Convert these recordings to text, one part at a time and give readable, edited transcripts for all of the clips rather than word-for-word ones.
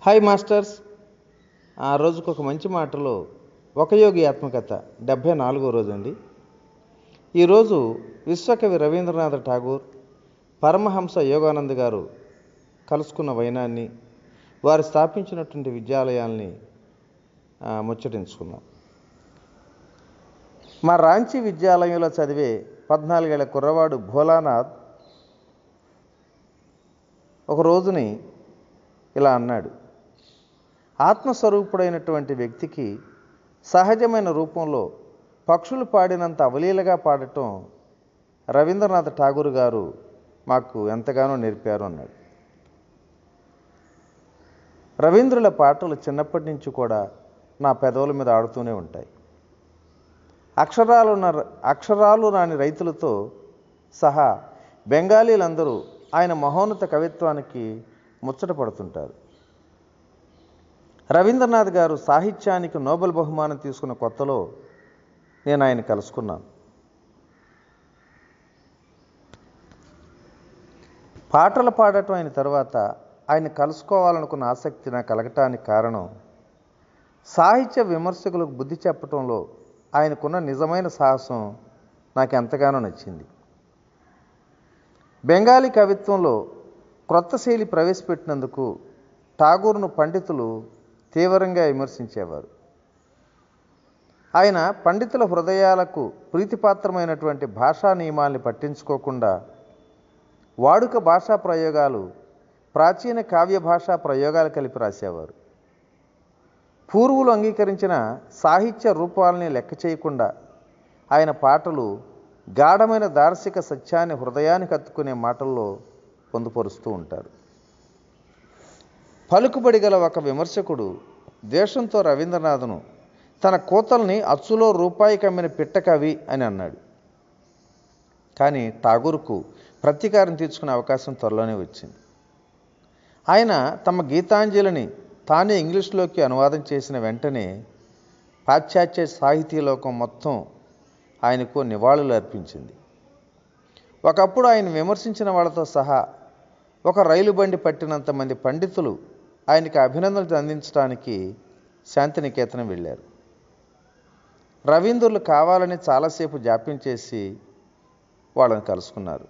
Hi masters. ఆ రోజుకు ఒక మంచి మాటలో ఒక యోగి ఆత్మకథ 74వ రోజు అండి. ఈరోజు విశ్వకవి రవీంద్రనాథ్ ఠాగూర్, పరమహంస యోగానంద్ గారు కలుసుకున్న వైనాన్ని, వారు స్థాపించినటువంటి విద్యాలయాల్ని ముచ్చటించుకున్నాం. మా రాంచీ విద్యాలయంలో చదివే 14 ఏళ్ల కుర్రవాడు భోలానాథ్ ఒక రోజుని ఇలా అన్నాడు: ఆత్మస్వరూపుడైనటువంటి వ్యక్తికి సహజమైన రూపంలో పక్షులు పాడినంత అవలీలగా పాడటం రవీంద్రనాథ్ ఠాగూర్ గారు మాకు ఎంతగానో నేర్పారు అన్నాడు. రవీంద్రుల పాటలు చిన్నప్పటి నుంచి కూడా నా పెదవుల మీద ఆడుతూనే ఉంటాయి. అక్షరాలు రాని రైతులతో సహా బెంగాలీలందరూ ఆయన మహోన్నత కవిత్వానికి ముచ్చట పడుతుంటారు. రవీంద్రనాథ్ గారు సాహిత్యానికి నోబెల్ బహుమానం తీసుకున్న కొత్తలో నేను ఆయన కలుసుకున్నాను. పాటలు పాడటం అయిన తర్వాత ఆయన కలుసుకోవాలనుకున్న ఆసక్తి నాకు కలగటానికి కారణం, సాహిత్య విమర్శకులకు బుద్ధి చెప్పటంలో ఆయనకున్న నిజమైన సాహసం నాకు ఎంతగానో నచ్చింది. బెంగాలీ కవిత్వంలో క్రొత్త శైలి ప్రవేశపెట్టినందుకు ఠాగూర్ను పండితులు తీవ్రంగా విమర్శించేవారు. ఆయన పండితుల హృదయాలకు ప్రీతిపాత్రమైనటువంటి భాషా నియమాల్ని పట్టించుకోకుండా వాడుక భాషా ప్రయోగాలు, ప్రాచీన కావ్య భాషా ప్రయోగాలు కలిపి రాసేవారు. పూర్వులు అంగీకరించిన సాహిత్య రూపాలని లెక్క చేయకుండా ఆయన పాటలు గాఢమైన దార్శనిక సత్యాన్ని హృదయానికి హత్తుకునే మాటల్లో పొందుపరుస్తూ ఉంటారు. పలుకుబడి గల ఒక విమర్శకుడు ద్వేషంతో రవీంద్రనాథ్ను తన కోతల్ని అచ్చులో రూపాయికి అమ్మిన పిట్ట కవి అని అన్నాడు. కానీ ఠాగూర్కు ప్రతీకారం తీర్చుకునే అవకాశం త్వరలోనే వచ్చింది. ఆయన తమ గీతాంజలిని తానే ఇంగ్లీష్లోకి అనువాదం చేసిన వెంటనే పాశ్చాత్య సాహితీలోకం మొత్తం ఆయనకు నివాళులు అర్పించింది. ఒకప్పుడు ఆయన విమర్శించిన వాళ్ళతో సహా ఒక రైలు బండి పట్టినంత మంది పండితులు ఆయనకి అభినందనలు అందించడానికి శాంతినికేతనం వెళ్ళారు. రవీంద్రులు కావాలని చాలాసేపు జాప్యం చేసి వాళ్ళని కలుసుకున్నారు.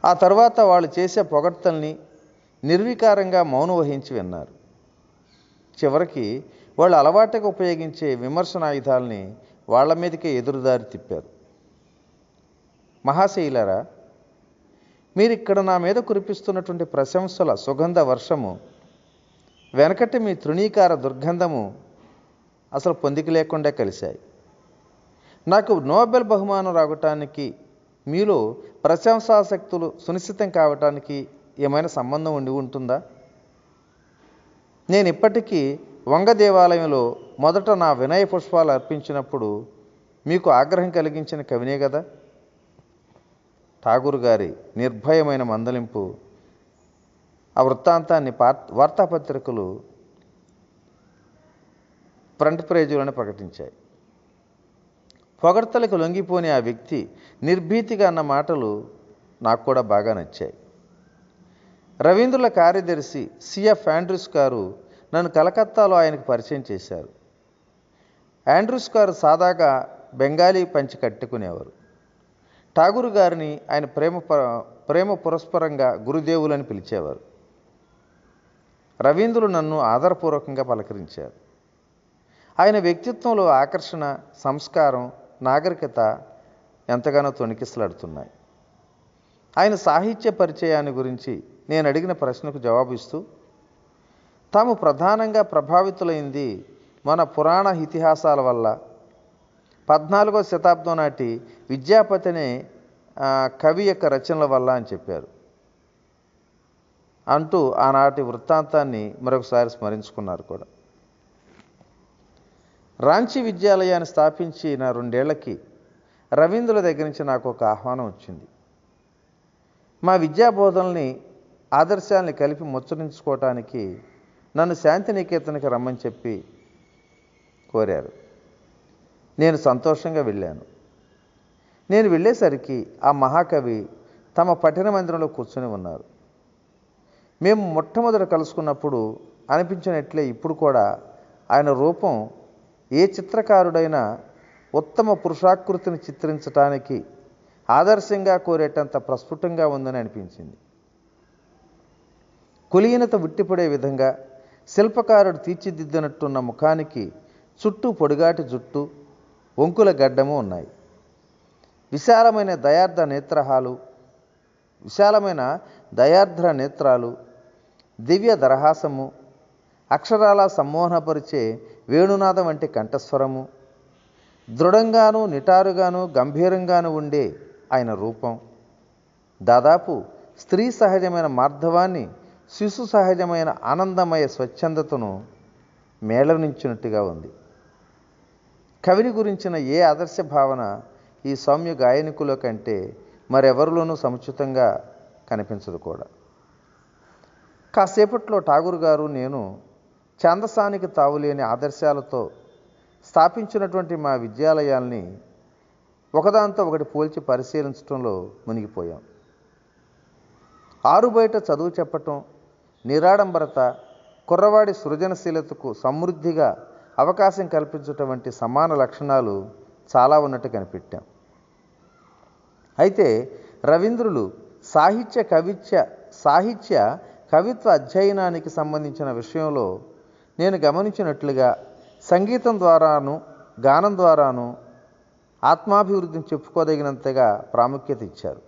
ఆ తర్వాత వాళ్ళు చేసే పొగడ్తల్ని నిర్వికారంగా మౌనం వహించి విన్నారు. చివరికి వాళ్ళు అలవాటుగా ఉపయోగించే విమర్శనాయుధాలని వాళ్ళ మీదకే ఎదురుదారి తిప్పారు. మహాశైలారా, మీరు ఇక్కడ నా మీద కురిపిస్తున్నటువంటి ప్రశంసల సుగంధ వర్షము వెనకటి మీ తృణీకార దుర్గంధము అసలు పొందిక లేకుండా కలిశాయి. నాకు నోబెల్ బహుమానం రావటానికి మీలో ప్రశంసాశక్తులు సునిశ్చితం కావటానికి ఏమైనా సంబంధం ఉంటుందా? నేను ఇప్పటికీ వంగ దేవాలయంలో మొదట నా వినయ పుష్పాలు అర్పించినప్పుడు మీకు ఆగ్రహం కలిగించిన కవినే కదా. ఠాగూర్ గారి నిర్భయమైన మందలింపు ఆ వృత్తాంతాన్ని వార్తాపత్రికలు ఫ్రంట్ పేజీలోనే ప్రకటించాయి. పొగడ్తలకు లొంగిపోని ఆ వ్యక్తి నిర్భీతిగా అన్న మాటలు నాకు కూడా బాగా నచ్చాయి. రవీంద్రుల కార్యదర్శి సిఎఫ్ ఆండ్రూస్ గారు నన్ను కలకత్తాలో ఆయనకు పరిచయం చేశారు. ఆండ్రూస్ గారు సాదాగా బెంగాలీ పంచి కట్టుకునేవారు. ఠాగూర్ గారిని ఆయన ప్రేమ పురస్పరంగా గురుదేవులని పిలిచేవారు. రవీంద్రులు నన్ను ఆదరపూర్వకంగా పలకరించారు. ఆయన వ్యక్తిత్వంలో ఆకర్షణ, సంస్కారం, నాగరికత ఎంతగానో తొణికిసలాడుతున్నాయి. ఆయన సాహిత్య పరిచయాన్ని గురించి నేను అడిగిన ప్రశ్నకు జవాబిస్తూ, తాము ప్రధానంగా ప్రభావితులైంది మన పురాణ ఇతిహాసాల వల్ల, 14వ శతాబ్దం నాటి విద్యాపతి అనే కవి యొక్క రచనల వల్ల అని చెప్పారు. అంటూ ఆనాటి వృత్తాంతాన్ని మరొకసారి స్మరించుకున్నారు కూడా. రాంచీ విద్యాలయాన్ని స్థాపించిన 2 ఏళ్లకి రవీంద్రుల దగ్గర నుంచి నాకు ఒక ఆహ్వానం వచ్చింది. మా విద్యాబోధనల్ని, ఆదర్శాలని కలిపి ముచ్చరించుకోవటానికి నన్ను శాంతినికేతన్కి రమ్మని చెప్పి కోరారు. నేను సంతోషంగా వెళ్ళాను. నేను వెళ్ళేసరికి ఆ మహాకవి తమ పఠన మందిరంలో కూర్చొని ఉన్నారు. మేము మొట్టమొదట కలుసుకున్నప్పుడు అనిపించినట్లే ఇప్పుడు కూడా ఆయన రూపం ఏ చిత్రకారుడైనా ఉత్తమ పురుషాకృతిని చిత్రించడానికి ఆదర్శంగా కోరేటంత ప్రస్ఫుటంగా ఉందని అనిపించింది. కులీనత ఉట్టిపడే విధంగా శిల్పకారుడు తీర్చిదిద్దినట్టున్న ముఖానికి చుట్టూ పొడిగాటి జుట్టు, వంకుల గడ్డము ఉన్నాయి. విశాలమైన దయార్ద్ర నేత్రాలు, దివ్య దరహాసము, అక్షరాల సమ్మోహనపరిచే వేణునాదం వంటి కంఠస్వరము, దృఢంగాను నిటారుగాను గంభీరంగాను ఉండే ఆయన రూపం దాదాపు స్త్రీ సహజమైన మార్ధవాన్ని, శిశు సహజమైన ఆనందమయ స్వచ్ఛందతను మేళవించినట్టుగా ఉంది. కవిని గురించిన ఏ ఆదర్శ భావన ఈ సౌమ్య గాయనికుల కంటే మరెవరిలోనూ సముచితంగా కనిపించదు కూడా. కాసేపట్లో ఠాగూర్ గారు నేను ఛాందసానికి తావులేని ఆదర్శాలతో స్థాపించినటువంటి మా విద్యాలయాల్ని ఒకదాంతో ఒకటి పోల్చి పరిశీలించడంలో మునిగిపోయాం. ఆరుబయట చదువు చెప్పటం, నిరాడంబరత, కుర్రవాడి సృజనశీలతకు సమృద్ధిగా అవకాశం కల్పించటం వంటి సమాన లక్షణాలు చాలా ఉన్నట్టు కనిపెట్టాం. అయితే రవీంద్రులు సాహిత్య కవిత్వ అధ్యయనానికి సంబంధించిన విషయంలో నేను గమనించినట్లుగా సంగీతం ద్వారాను గానం ద్వారాను ఆత్మాభివృద్ధిని చెప్పుకోదగినంతగా ప్రాముఖ్యత ఇచ్చారు.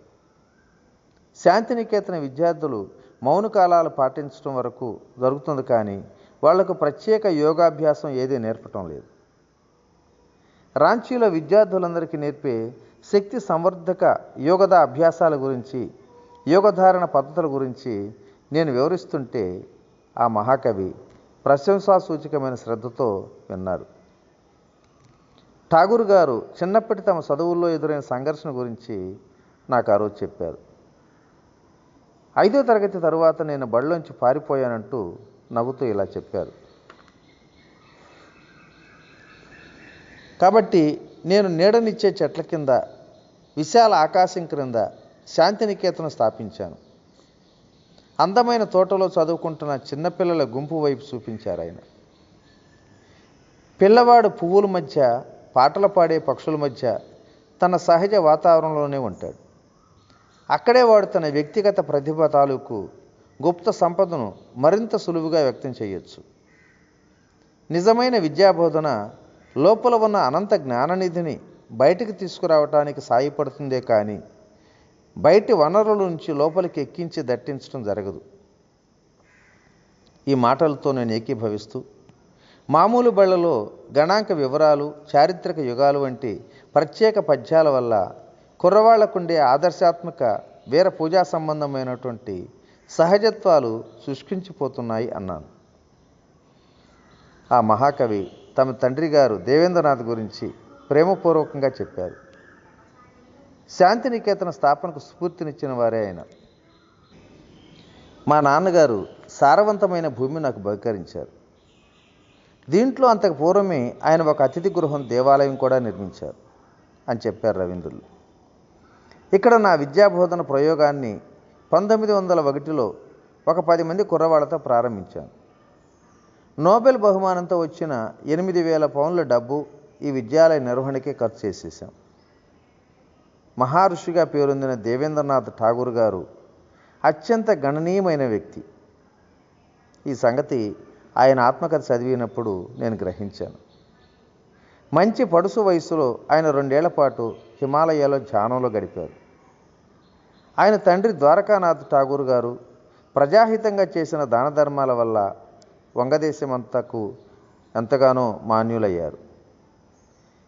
శాంతినికేతన విద్యార్థులు మౌన కాలాలు పాటించడం వరకు జరుగుతుంది, కానీ వాళ్లకు ప్రత్యేక యోగాభ్యాసం ఏదీ నేర్పటం లేదు. రాంచీలో విద్యార్థులందరికీ నేర్పే శక్తి సంవర్ధక యోగద అభ్యాసాల గురించి, యోగధారణ పద్ధతుల గురించి నేను వివరిస్తుంటే ఆ మహాకవి ప్రశంసాసూచకమైన శ్రద్ధతో విన్నారు. ఠాగూర్ గారు చిన్నప్పటి తమ చదువుల్లో ఎదురైన సంఘర్షణ గురించి నాకు ఆ రోజు చెప్పారు. 5వ తరగతి తరువాత నేను బడిలోంచి పారిపోయానంటూ నవ్వుతూ ఇలా చెప్పారు. కాబట్టి నేను నీడనిచ్చే చెట్ల కింద, విశాల ఆకాశం క్రింద శాంతినికేతనం స్థాపించాను. అందమైన తోటలో చదువుకుంటున్న చిన్నపిల్లల గుంపు వైపు చూపించారు ఆయన. పిల్లవాడు పువ్వుల మధ్య, పాటలు పాడే పక్షుల మధ్య తన సహజ వాతావరణంలోనే ఉంటాడు. అక్కడే వాడు తన వ్యక్తిగత ప్రతిభ తాలూకు గుప్త సంపదను మరింత సులువుగా వ్యక్తం చేయొచ్చు. నిజమైన విద్యాబోధన లోపల ఉన్న అనంత జ్ఞాననిధిని బయటికి తీసుకురావటానికి సాయపడుతుందే కానీ బయటి వనరుల నుంచి లోపలికి ఎక్కించి దట్టించడం జరగదు. ఈ మాటలతో నేను ఏకీభవిస్తూ మామూలు బళ్లలో గణాంక వివరాలు, చారిత్రక యుగాలు వంటి ప్రత్యేక పద్యాల వల్ల కుర్రవాళ్లకుండే ఆదర్శాత్మక వీర పూజా సంబంధమైనటువంటి సహజత్వాలు శుష్కించిపోతున్నాయి అన్నాను. ఆ మహాకవి తమ తండ్రి గారు దేవేంద్రనాథ్ గురించి ప్రేమపూర్వకంగా చెప్పారు. శాంతినికేతన స్థాపనకు స్ఫూర్తినిచ్చిన వారే ఆయన. మా నాన్నగారు సారవంతమైన భూమి నాకు బహుకరించారు. దీంట్లో అంతకు పూర్వమే ఆయన ఒక అతిథి గృహం, దేవాలయం కూడా నిర్మించారు అని చెప్పారు రవీంద్రులు. ఇక్కడ నా విద్యాబోధన ప్రయోగాన్ని 1901లో ఒక 10 మంది కుర్రవాళ్లతో ప్రారంభించాను. నోబెల్ బహుమానంతో వచ్చిన 8,000 పౌండ్ల డబ్బు ఈ విద్యాలయ నిర్వహణకే ఖర్చు చేసేసాం. మహర్షిగా పేరొందిన దేవేంద్రనాథ్ ఠాగూర్ గారు అత్యంత గణనీయమైన వ్యక్తి. ఈ సంగతి ఆయన ఆత్మకథ చదివినప్పుడు నేను గ్రహించాను. మంచి పడుసు వయసులో ఆయన 2 ఏళ్ల పాటు హిమాలయాలో ధ్యానంలో గడిపారు. ఆయన తండ్రి ద్వారకానాథ్ ఠాగూర్ గారు ప్రజాహితంగా చేసిన దాన ధర్మాల వల్ల వంగదేశమంతకు ఎంతగానో మాన్యులయ్యారు.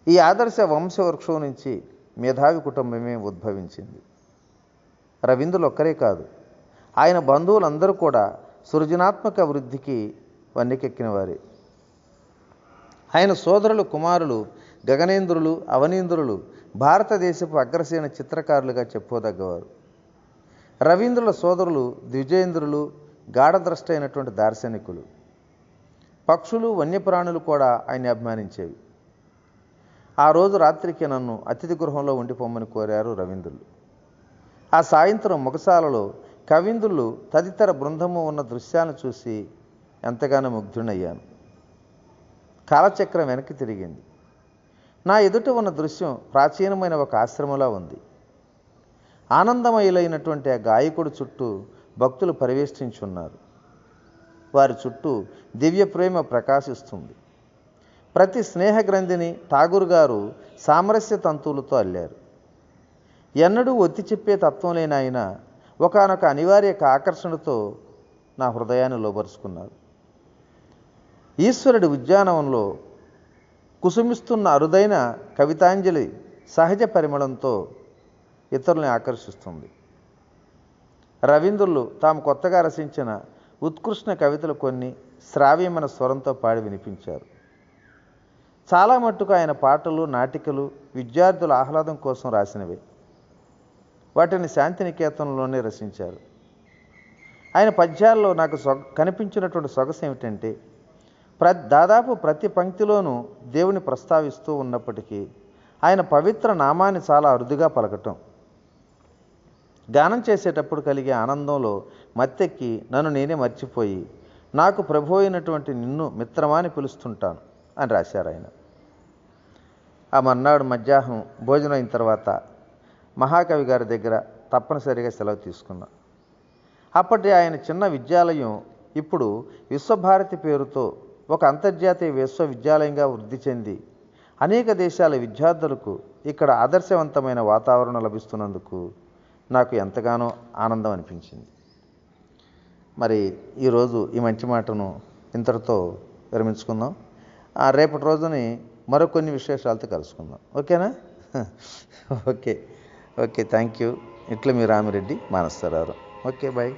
ఈ ఆదర్శ వంశవృక్షం నుంచి మేధావి కుటుంబమే ఉద్భవించింది. రవీంద్రులు ఒక్కరే కాదు, ఆయన బంధువులందరూ కూడా సృజనాత్మక వృద్ధికి వన్నెకెక్కిన వారే. ఆయన సోదరులు, కుమారులు గగనేంద్రులు, అవనీంద్రులు భారతదేశపు అగ్రసేన చిత్రకారులుగా చెప్పుకోదగ్గవారు. రవీంద్రుల సోదరులు ద్విజేంద్రులు గాఢద్రష్ట అయినటువంటి దార్శనికులు. పక్షులు, వన్యప్రాణులు కూడా ఆయన్ని అభిమానించేవి. ఆ రోజు రాత్రికి నన్ను అతిథి గృహంలో ఉండిపోమ్మని కోరారు రవీంద్రులు. ఆ సాయంత్రం ముఖసాలలో కవిందులు తదితర బృందము ఉన్న దృశ్యాలను చూసి ఎంతగానో ముగ్ధుడయ్యాను. కాలచక్రం వెనక్కి తిరిగింది. నా ఎదుట ఉన్న దృశ్యం ప్రాచీనమైన ఒక ఆశ్రమంలా ఉంది. ఆనందమయులైనటువంటి ఆ గాయకుడు చుట్టూ భక్తులు పరివేష్టించున్నారు. వారి చుట్టూ దివ్య ప్రేమ ప్రకాశిస్తుంది. ప్రతి స్నేహ గ్రంథిని ఠాగూర్ గారు సామరస్య తంతువులతో అల్లారు. ఎన్నడూ ఒత్తి చెప్పే తత్వం లేని ఆయన ఒకానొక అనివార్య ఆకర్షణతో నా హృదయాన్ని లోబరుచుకున్నారు. ఈశ్వరుడి ఉద్యానవనంలో కుసుమిస్తున్న అరుదైన కవితాంజలి సహజ పరిమళంతో ఇతరుల్ని ఆకర్షిస్తుంది. రవీంద్రులు తాము కొత్తగా రచించిన ఉత్కృష్ణ కవితలు కొన్ని శ్రావ్యమైన స్వరంతో పాడి వినిపించారు. చాలా మట్టుకు ఆయన పాటలు, నాటికలు విద్యార్థుల ఆహ్లాదం కోసం రాసినవే. వాటిని శాంతినికేతనంలోనే రచించారు. ఆయన పద్యాల్లో నాకు కనిపించినటువంటి సొగసు ఏమిటంటే, దాదాపు ప్రతి పంక్తిలోనూ దేవుని ప్రస్తావిస్తూ ఉన్నప్పటికీ ఆయన పవిత్ర నామాన్ని చాలా అరుదుగా పలకటం. గానం చేసేటప్పుడు కలిగే ఆనందంలో మత్తెక్కి నన్ను నేనే మర్చిపోయి నాకు ప్రభు అయినటువంటి నిన్ను మిత్రమాని పిలుస్తుంటాను అని రాశారు ఆయన. ఆ మర్నాడు మధ్యాహ్నం భోజనం అయిన తర్వాత మహాకవి గారి దగ్గర తప్పనిసరిగా సెలవు తీసుకున్నా. అప్పటి ఆయన చిన్న విద్యాలయం ఇప్పుడు విశ్వభారతి పేరుతో ఒక అంతర్జాతీయ విశ్వవిద్యాలయంగా వృద్ధి చెంది అనేక దేశాల విద్యార్థులకు ఇక్కడ ఆదర్శవంతమైన వాతావరణం లభిస్తున్నందుకు నాకు ఎంతగానో ఆనందం అనిపించింది. మరి ఈరోజు ఈ మంచి మాటను ఇంతటితో విరమించుకుందాం. రేపటి రోజుని మరికొన్ని విశేషాలతో కలుసుకుందాం. ఓకేనా? Okay thank you. ఇట్లా మీ రామిరెడ్డి మానసరావు. Okay, bye.